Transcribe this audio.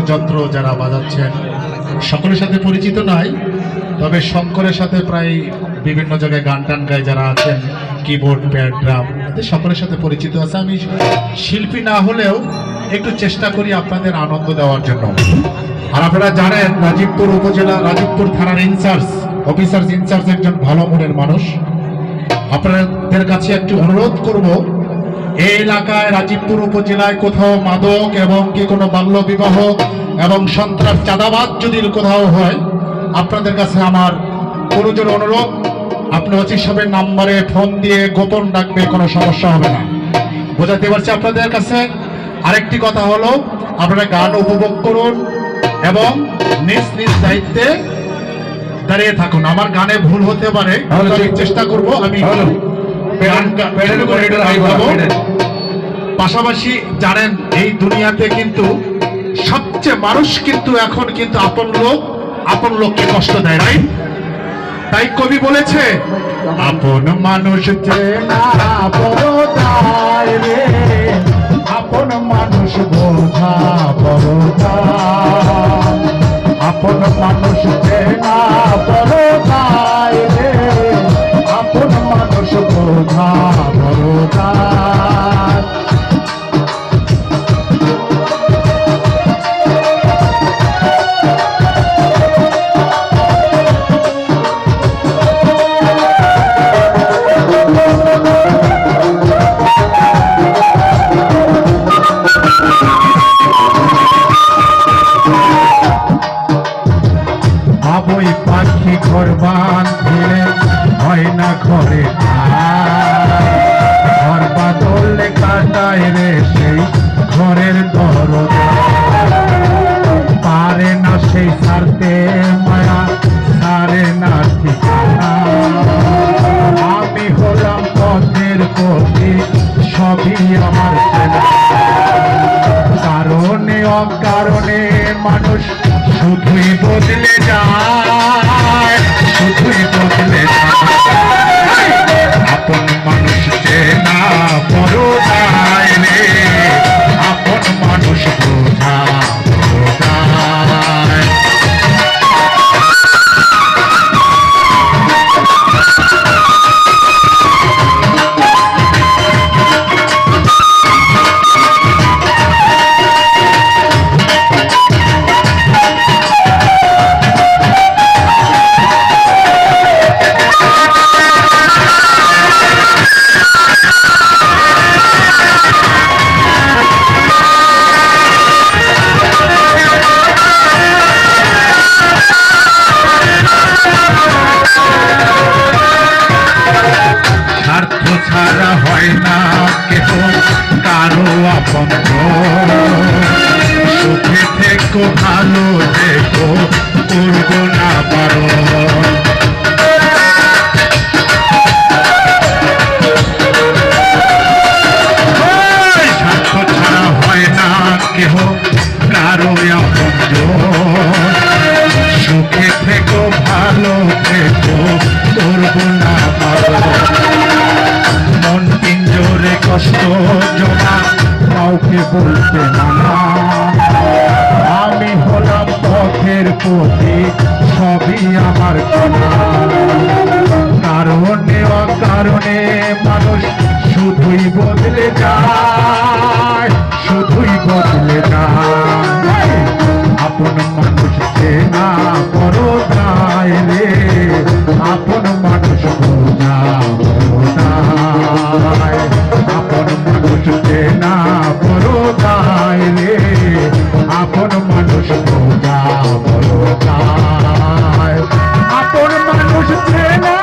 বাদ্যযন্ত্র যারা বাজাচ্ছেন সকলের সাথে পরিচিত নয়, তবে শঙ্করের সাথে প্রায় বিভিন্ন জায়গায় গান টান গায় যারা আছেন, কিবোর্ড, প্যাড, ড্রাম, এদের সকলের সাথে পরিচিত আছে। আমি শিল্পী না হলেও একটু চেষ্টা করি আপনাদের আনন্দ দেওয়ার জন্য। আর আপনারা জানেন রাজীবপুর উপজেলা, রাজীবপুর থানার অফিসার ইনচার্জ একজন ভালো মনের মানুষ। আপনাদের কাছে একটু অনুরোধ করব, এই এলাকায় রাজীবপুর উপজেলায় কোথাও মাদক এবং কি কোনো বাল্য বিবাহ এবং সন্ত্রাস, চাঁদাবাদ যদি কোথাও হয়, আপনাদের কাছে আমার গুরুজোর অনুরোধ, আপনি ওসি সাহেবের নাম্বারে ফোন দিয়ে গোপন ডাকবে, কোনো সমস্যা হবে না। বোঝাতে পারছি আপনাদের কাছে। আরেকটি কথা হলো, আপনারা গান উপভোগ করুন এবং নিজ নিজ দায়িত্বে দাঁড়িয়ে থাকুন। আমার গানে ভুল হতে পারে, আমি চেষ্টা করব আমি পাশাপাশি। জানেন এই দুনিয়াতে কিন্তু সবচেয়ে মানুষ কিন্তু এখন কিন্তু আপন লোককে কষ্ট দেয়, রাইট? তাই কবি বলেছে, আপন মানুষ চেনা বড় দায় রে, আপন মানুষ বোঝা বড় দায়, আপন মানুষ চেনা বড় দায় রে, আপন মানুষ বোঝা বড় দায়। বই পাখি ঘর বাঁধলে হয় না ঘরে, ঘর বাদলে কাটায় রে সেই ঘরের দরজা, পারে না সেই ছাড়তে মায়া, ছাড়ে না ঠিকানা। আমি হলাম পথের পথে, সবই আমার চেনা, কারণে অকারণে মানুষ শুধুই বদলে যায়, শুধুই বদলে যায়। আপন মানুষ চেনা বড় দায় রে, আপন মানুষ বোঝা বড় দায়। ছাড়া হয় না কেহ কারো আপন, সুখে থেকো ভালো থেকো করবো না পারো। স্বার্থ ছাড়া হয় না কেহ কারো আপন, সুখে থেকো ভালো থেকো করবো না পারো। মন পিঞ্জরে কষ্ট জমা, কাউকে বলতে মানা, আমি হলাম পথের পথে, সবই আমার কানা। কারণে অকারণে মানুষ শুধুই বদলে যায়, শুধুই বদলে যায়। আপন মানুষ চেনা বড় দায় রে, আপন মানুষ বোঝা বড় দায়, আপন মানুষ চেনা বড় দায় রে, আপন মানুষ বোঝা বড় দায়, আপন মানুষ চেনা